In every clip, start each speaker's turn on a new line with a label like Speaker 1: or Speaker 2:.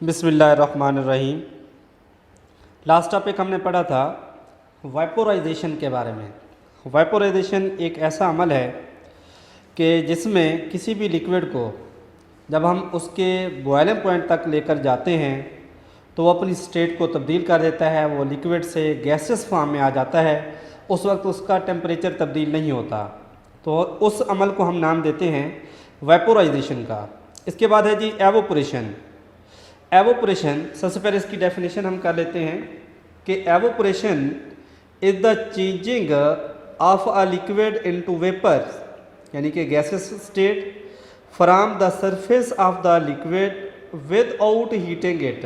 Speaker 1: बिस्मिल्लाहिर्रहमानिर्रहीम। Last topic हमने पढ़ा था वाइपोराइजेशन के बारे में। वाइपोराइजेशन एक ऐसा अमल है कि जिसमें किसी भी लिक्विड को जब हम उसके बॉयलिंग पॉइंट तक लेकर जाते हैं तो वो अपनी स्टेट को तब्दील कर देता है, वो लिक्विड से गैसेस फॉर्म में आ जाता है। उस वक्त उसका टेम्परेचर तब्दील नहीं होता, तो उस अमल को हम नाम देते हैं वाइपोराइजेशन का। इसके बाद है जी एवोपरेशन। एवोपरेशन, सबसे पहले इसकी डेफिनेशन हम कर लेते हैं कि evaporation is the changing of a liquid into vapour, यानी कि gases state, from the surface of the liquid without heating it.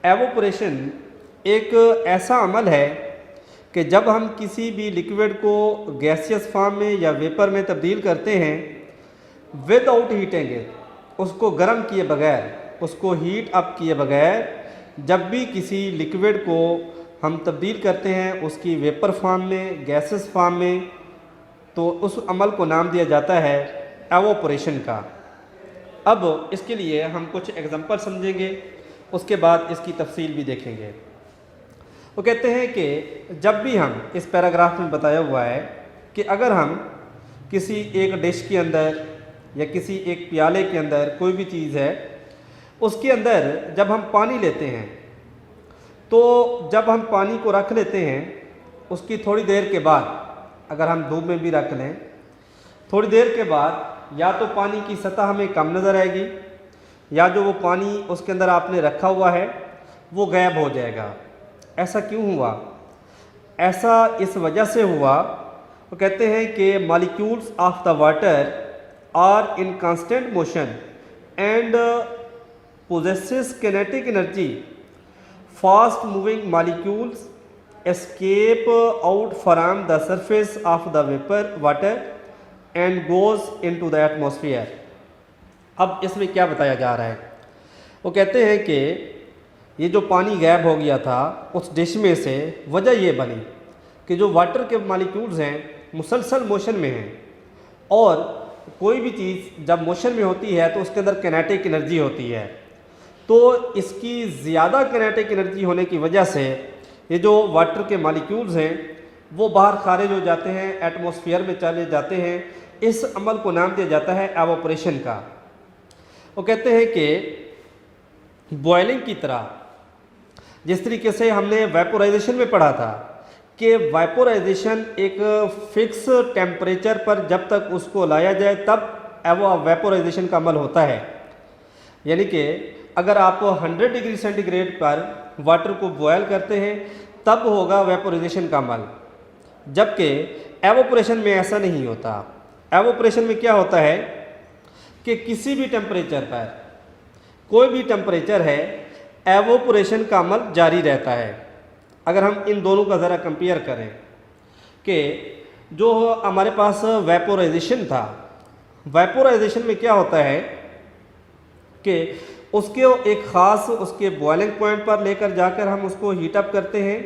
Speaker 1: Evaporation एक ऐसा अमल है कि जब हम किसी भी लिक्विड को गैसियस फॉर्म में या वेपर में तब्दील करते हैं विदाउट हीटिंग इट, उसको गर्म किए बगैर, उसको हीट अप किए बगैर, जब भी किसी लिक्विड को हम तब्दील करते हैं उसकी वेपर फॉर्म में, गैसेस फॉर्म में, तो उस अमल को नाम दिया जाता है एवोपरेशन का। अब इसके लिए हम कुछ एग्जांपल समझेंगे, उसके बाद इसकी तफसील भी देखेंगे। वो कहते हैं कि जब भी हम, इस पैराग्राफ में बताया हुआ है कि अगर हम किसी एक डिश के अंदर या किसी एक प्याले के अंदर कोई भी चीज़ है, उसके अंदर जब हम पानी लेते हैं, तो जब हम पानी को रख लेते हैं उसकी थोड़ी देर के बाद, अगर हम धूप में भी रख लें, थोड़ी देर के बाद या तो पानी की सतह हमें कम नज़र आएगी या जो वो पानी उसके अंदर आपने रखा हुआ है वो गायब हो जाएगा। ऐसा क्यों हुआ? ऐसा इस वजह से हुआ, वो कहते हैं कि molecules of the water are in constant motion and possesses kinetic energy. Fast moving molecules escape out from the surface of the water and goes into the atmosphere. अब इसमें क्या बताया जा रहा है? वो कहते हैं कि ये जो पानी गायब हो गया था उस डिश में से, वजह ये बनी कि जो वाटर के मॉलिक्यूल्स हैं मुसलसल मोशन में हैं, और कोई भी चीज़ जब मोशन में होती है तो उसके अंदर किनेटिक एनर्जी होती है, तो इसकी ज़्यादा किनेटिक एनर्जी होने की वजह से ये जो वाटर के मॉलिक्यूल्स हैं वो बाहर खारिज हो जाते हैं, एटमॉस्फेयर में चले जाते हैं। इस अमल को नाम दिया जाता है एवोपरेशन का। वो कहते हैं कि बॉयलिंग की तरह, जिस तरीके से हमने वेपोराइजेशन में पढ़ा था कि वेपोराइजेशन एक फिक्स टेम्परेचर पर जब तक उसको लाया जाए तब वेपोराइजेशन का अमल होता है। यानी कि अगर आप 100 डिग्री सेंटीग्रेड पर वाटर को बॉयल करते हैं तब होगा वेपोराइजेशन का अमल, जबकि एवोपरेशन में ऐसा नहीं होता। एवोपरेशन में क्या होता है कि किसी भी टेम्परेचर पर, कोई भी टेम्परेचर है, एवोपरेशन का अमल जारी रहता है। अगर हम इन दोनों का ज़रा कंपेयर करें कि जो हमारे पास वेपोराइजेशन था, वेपोराइजेशन में क्या होता है कि उसके एक ख़ास उसके बॉइलिंग पॉइंट पर लेकर जाकर हम उसको हीट अप करते हैं,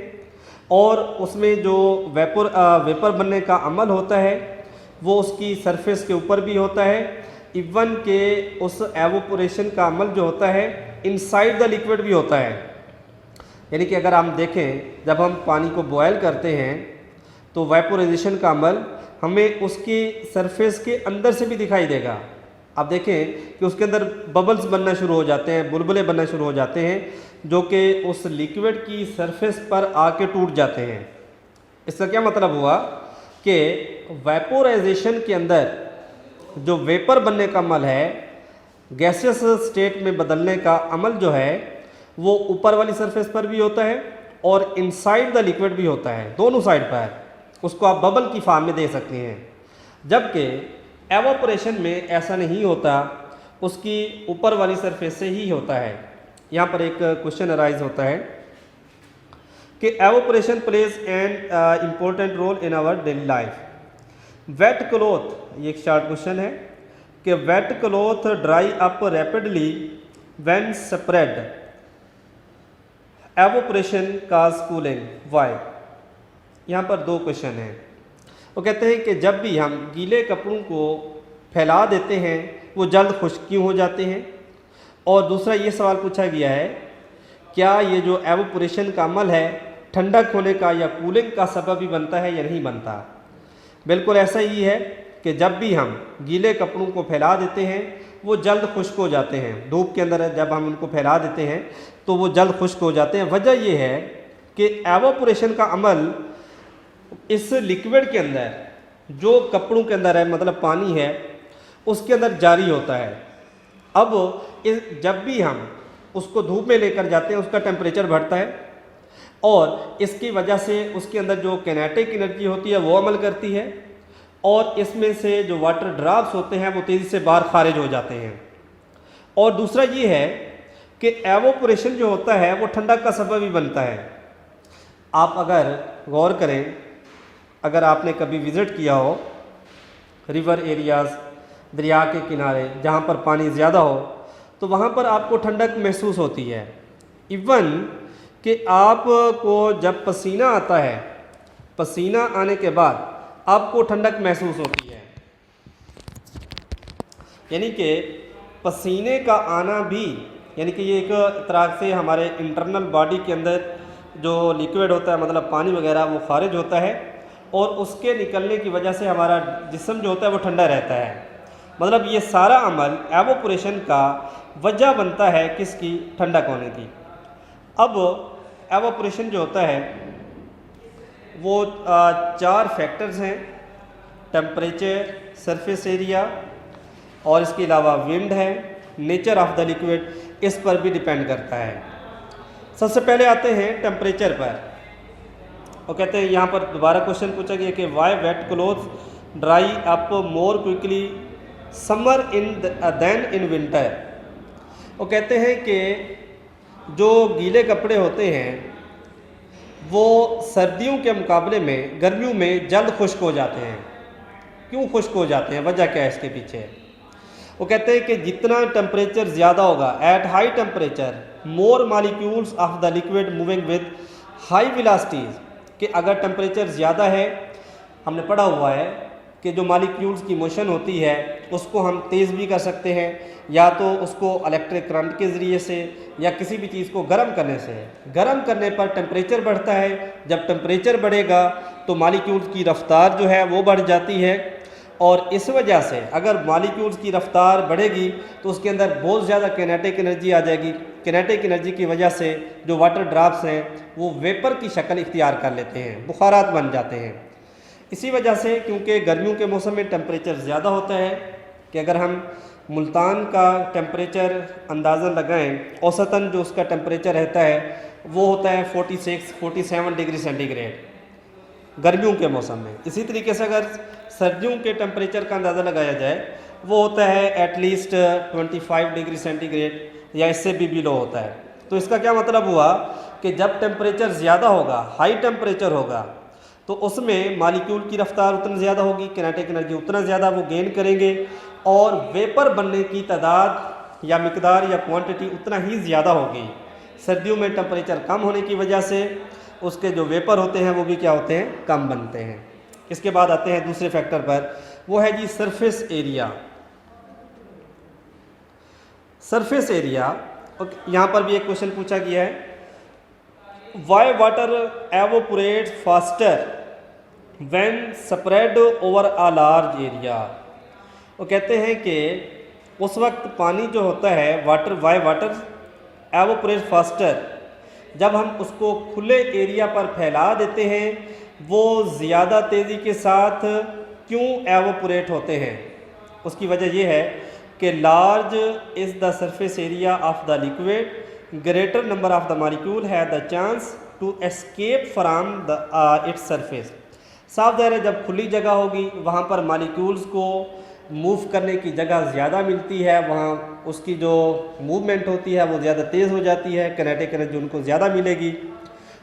Speaker 1: और उसमें जो वेपर बनने का अमल होता है वो उसकी सरफेस के ऊपर भी होता है। इवन के उस एवोपरेशन का अमल जो होता है इनसाइड द लिक्विड भी होता है। यानी कि अगर हम देखें, जब हम पानी को बॉयल करते हैं तो वेपोराइजेशन का अमल हमें उसकी सरफेस के अंदर से भी दिखाई देगा। आप देखें कि उसके अंदर बबल्स बनना शुरू हो जाते हैं, बुलबुले बनना शुरू हो जाते हैं, जो कि उस लिक्विड की सरफेस पर आके टूट जाते हैं। इसका क्या मतलब हुआ कि वेपोराइजेशन के अंदर जो वेपर बनने का अमल है, गैसियस स्टेट में बदलने का अमल जो है, वो ऊपर वाली सरफेस पर भी होता है और इनसाइड द लिक्विड भी होता है, दोनों साइड पर। उसको आप बबल की फॉर्म में दे सकते हैं, जबकि एवोपरेशन में ऐसा नहीं होता, उसकी ऊपर वाली सरफेस से ही होता है। यहाँ पर एक क्वेश्चन अराइज होता है कि evaporation plays an important role in our daily life. Wet cloth, ये एक शॉर्ट क्वेश्चन है कि wet cloth dry up rapidly when spread, evaporation cause cooling, why. यहाँ पर दो क्वेश्चन हैं। वो कहते हैं कि जब भी हम गीले कपड़ों को फैला देते हैं वो जल्द खुश्क क्यों हो जाते हैं। और दूसरा ये सवाल पूछा गया है, क्या ये जो एवोपोरेशन का अमल है ठंडक होने का या कूलिंग का सबब भी बनता है या नहीं बनता। बिल्कुल ऐसा ही है कि जब भी हम गीले कपड़ों को फैला देते हैं वो जल्द खुश्क हो जाते हैं। धूप के अंदर जब हम उनको फैला देते हैं तो वो जल्द खुश्क हो जाते हैं। वजह यह है कि एवोपोरेशन का अमल इस लिक्विड के अंदर जो कपड़ों के अंदर है, मतलब पानी है, उसके अंदर जारी होता है। अब जब भी हम उसको धूप में लेकर जाते हैं उसका टेम्परेचर बढ़ता है और इसकी वजह से उसके अंदर जो किनेटिक एनर्जी होती है वो अमल करती है और इसमें से जो वाटर ड्रॉप्स होते हैं वो तेज़ी से बाहर खारिज हो जाते हैं। और दूसरा ये है कि एवोपोरेशन जो होता है वो ठंडक का सबब भी बनता है। आप अगर गौर करें, अगर आपने कभी विज़िट किया हो रिवर एरियाज़, दरिया के किनारे जहाँ पर पानी ज़्यादा हो, तो वहाँ पर आपको ठंडक महसूस होती है। इवन कि आपको जब पसीना आता है, पसीना आने के बाद आपको ठंडक महसूस होती है। यानी कि पसीने का आना भी, यानी कि ये एक तरह से हमारे इंटरनल बॉडी के अंदर जो लिक्विड होता है, मतलब पानी वगैरह, वो खारिज होता है और उसके निकलने की वजह से हमारा जिस्म जो होता है वो ठंडा रहता है। मतलब ये सारा अमल एवोपोरेशन का वजह बनता है किसकी, ठंडक होने की। अब एवोपोरेशन जो होता है वो 4 फैक्टर्स हैं, टेम्परेचर, सरफेस एरिया और इसके अलावा विंड है, नेचर ऑफ द लिक्विड, इस पर भी डिपेंड करता है। सबसे पहले आते हैं टेम्परेचर पर। वो कहते हैं, यहाँ पर दोबारा क्वेश्चन पूछा गया कि why wet clothes dry up more quickly summer than in winter. वो कहते हैं कि जो गीले कपड़े होते हैं वो सर्दियों के मुकाबले में गर्मियों में जल्द खुश्क हो जाते हैं। क्यों खुश्क हो जाते हैं, वजह क्या है इसके पीछे। वो कहते हैं कि जितना टेम्परेचर ज़्यादा होगा, at high temperature more molecules of the liquid moving with high velocities, कि अगर टेम्परेचर ज़्यादा है, हमने पढ़ा हुआ है कि जो मॉलिक्यूल्स की मोशन होती है उसको हम तेज़ भी कर सकते हैं, या तो उसको इलेक्ट्रिक करंट के ज़रिए से या किसी भी चीज़ को गर्म करने से। गर्म करने पर टेम्परेचर बढ़ता है, जब टेम्परेचर बढ़ेगा तो मॉलिक्यूल्स की रफ़्तार जो है वो बढ़ जाती है और इस वजह से अगर मॉलिक्यूल्स की रफ़्तार बढ़ेगी तो उसके अंदर बहुत ज़्यादा किनेटिक एनर्जी आ जाएगी। किनेटिक एनर्जी की वजह से जो वाटर ड्रॉप्स हैं वो वेपर की शक्ल इख्तियार कर लेते हैं, बुखारात बन जाते हैं। इसी वजह से, क्योंकि गर्मियों के मौसम में टेम्परेचर ज़्यादा होता है, कि अगर हम मुल्तान का टेम्परेचर अंदाज़ा लगाएं, औसतन जो उसका टेम्परेचर रहता है वो होता है 46-47 डिग्री सेंटीग्रेड गर्मियों के मौसम में। इसी तरीके से अगर सर्दियों के टेम्परेचर का अंदाज़ा लगाया जाए वो होता है एटलीस्ट 25 डिग्री सेंटीग्रेड या इससे भी बिलो होता है। तो इसका क्या मतलब हुआ कि जब टेम्परेचर ज़्यादा होगा, हाई टेम्परेचर होगा, तो उसमें मॉलिक्यूल की रफ्तार उतना ज़्यादा होगी, किनेटिक एनर्जी उतना ज़्यादा वो गेन करेंगे और वेपर बनने की तादाद या मिकदार या क्वांटिटी उतना ही ज़्यादा होगी। सर्दियों में टेम्परेचर कम होने की वजह से उसके जो वेपर होते हैं वो भी क्या होते हैं, कम बनते हैं। इसके बाद आते हैं दूसरे फैक्टर पर, वो है जी सरफेस एरिया। सरफेस एरिया, यहाँ पर भी एक क्वेश्चन पूछा गया है, why water evaporates faster when spread over a large area. वो कहते हैं कि उस वक्त पानी जो होता है, वाई वाटर एवोपोरेट्स फास्टर, जब हम उसको खुले एरिया पर फैला देते हैं वो ज़्यादा तेज़ी के साथ क्यों एवोपोरेट होते हैं। उसकी वजह यह है कि large is the surface area of the liquid, greater number of the molecule है the chance to escape from the its surface. साफ ज़ाहिर है जब खुली जगह होगी वहाँ पर मॉलिक्यूल्स को मूव करने की जगह ज़्यादा मिलती है, वहाँ उसकी जो मूवमेंट होती है वो ज़्यादा तेज़ हो जाती है, किनेटिक एनर्जी उनको ज़्यादा मिलेगी।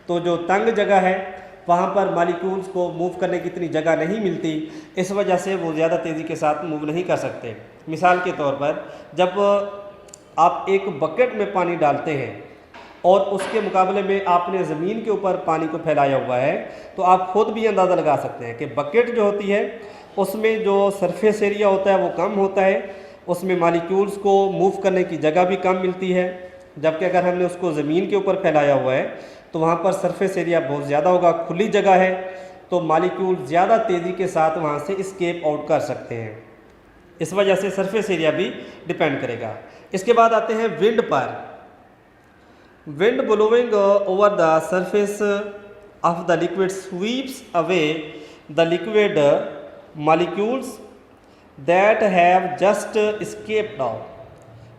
Speaker 1: तो जो तंग जगह है वहाँ पर मॉलिक्यूल्स को मूव करने की इतनी जगह नहीं मिलती, इस वजह से वो ज़्यादा तेज़ी के साथ मूव नहीं कर सकते। मिसाल के तौर पर जब आप एक बकेट में पानी डालते हैं और उसके मुकाबले में आपने ज़मीन के ऊपर पानी को फैलाया हुआ है, तो आप खुद भी अंदाज़ा लगा सकते हैं कि बकेट जो होती है उसमें जो सरफेस एरिया होता है वो कम होता है, उसमें मालिक्यूल्स को मूव करने की जगह भी कम मिलती है। जबकि अगर हमने उसको ज़मीन के ऊपर फैलाया हुआ है तो वहाँ पर सरफेस एरिया बहुत ज़्यादा होगा, खुली जगह है, तो मालिक्यूल ज़्यादा तेज़ी के साथ वहाँ से एस्केप आउट कर सकते हैं। इस वजह से सरफेस एरिया भी डिपेंड करेगा। इसके बाद आते हैं विंड पर। Wind blowing over the surface of the liquid sweeps away the liquid molecules that have just escaped out.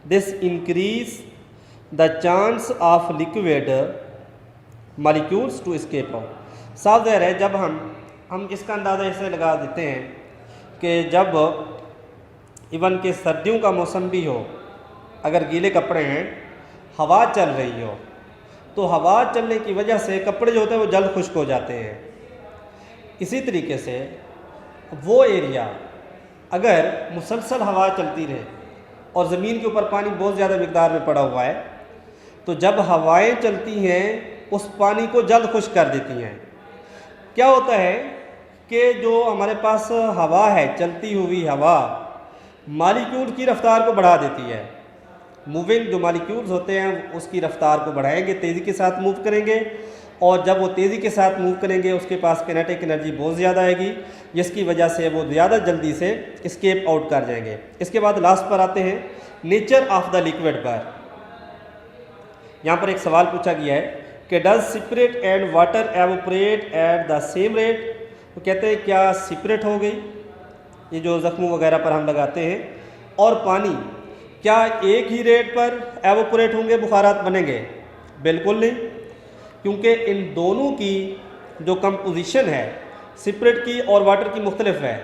Speaker 1: This increase the chance of liquid molecules to escape out. साफ ज़ाहिर है, जब हम इसका अंदाज़ा ऐसे लगा देते हैं कि जब इवन के सर्दियों का मौसम भी हो, अगर गीले कपड़े हैं, हवा चल रही हो, तो हवा चलने की वजह से कपड़े जो होते हैं वो जल्द खुश्क हो जाते हैं। इसी तरीके से वो एरिया अगर मुसलसल हवा चलती रहे और ज़मीन के ऊपर पानी बहुत ज़्यादा मिकदार में पड़ा हुआ है, तो जब हवाएं चलती हैं उस पानी को जल्द खुश्क कर देती हैं। क्या होता है कि जो हमारे पास हवा है, चलती हुई हवा मालिक्यूल की रफ़्तार को बढ़ा देती है। मूविंग जो मालिक्यूल्स होते हैं उसकी रफ़्तार को बढ़ाएंगे, तेज़ी के साथ मूव करेंगे, और जब वो तेज़ी के साथ मूव करेंगे उसके पास किनेटिक एनर्जी बहुत ज़्यादा आएगी, जिसकी वजह से वो ज़्यादा जल्दी से एस्केप आउट कर जाएंगे। इसके बाद लास्ट पर आते हैं नेचर ऑफ द लिक्विड पर। यहाँ पर एक सवाल पूछा गया है कि does separate and water evaporate at the same rate. तो कहते हैं क्या सिपरेट हो गई, ये जो ज़ख्मों वगैरह पर हम लगाते हैं, और पानी क्या एक ही रेट पर एवोपरेट होंगे, बुखारात बनेंगे? बिल्कुल नहीं, क्योंकि इन दोनों की जो कंपोजिशन है सिपरेट की और वाटर की मुख्तलिफ है।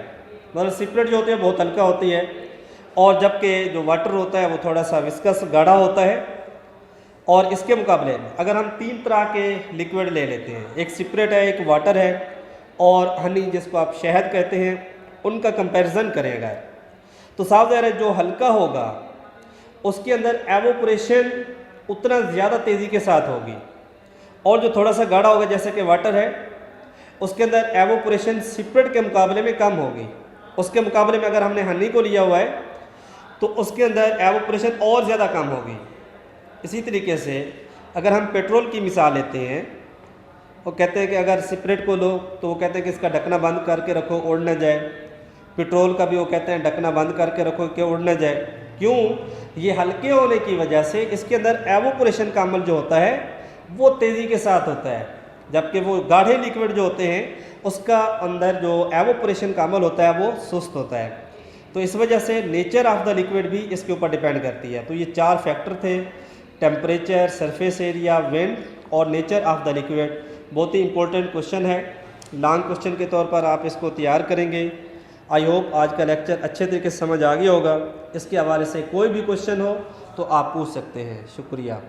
Speaker 1: मतलब सिपरेट जो होती है बहुत हल्का होती है, और जबकि जो वाटर होता है वो थोड़ा सा विस्कस गाढ़ा होता है। और इसके मुकाबले अगर हम 3 तरह के लिक्विड ले लेते हैं, एक सिपरेट है, एक वाटर है, और हनी जिसको आप शहद कहते हैं, उनका कंपैरिजन करेगा तो साफ ज़ाहिर है जो हल्का होगा उसके अंदर एवोपरेशन उतना ज़्यादा तेज़ी के साथ होगी, और जो थोड़ा सा गाढ़ा होगा जैसे कि वाटर है उसके अंदर एवोपरेशन सिपरेट के मुकाबले में कम होगी। उसके मुकाबले में अगर हमने हनी को लिया हुआ है तो उसके अंदर एवोपरेशन और ज़्यादा कम होगी। इसी तरीके से अगर हम पेट्रोल की मिसाल लेते हैं, वो कहते हैं कि अगर सिपरेट को लो तो वो कहते हैं कि इसका ढकना बंद करके रखो उड़ न जाए। पेट्रोल का भी वो कहते हैं ढकना बंद करके रखो कि उड़ न जाए। क्यों? ये हल्के होने की वजह से इसके अंदर एवोपरेशन का अमल जो होता है वो तेज़ी के साथ होता है, जबकि वो गाढ़े लिक्विड जो होते हैं उसका अंदर जो एवोपरेशन का अमल होता है वो सुस्त होता है। तो इस वजह से नेचर ऑफ द लिक्विड भी इसके ऊपर डिपेंड करती है। तो ये 4 फैक्टर थे, टेम्परेचर, सरफेस एरिया, विंड और नेचर ऑफ द लिक्विड। बहुत ही इंपॉर्टेंट क्वेश्चन है, लॉन्ग क्वेश्चन के तौर पर आप इसको तैयार करेंगे। आई होप आज का लेक्चर अच्छे तरीके से समझ आ गया होगा। इसके हवाले से कोई भी क्वेश्चन हो तो आप पूछ सकते हैं। शुक्रिया।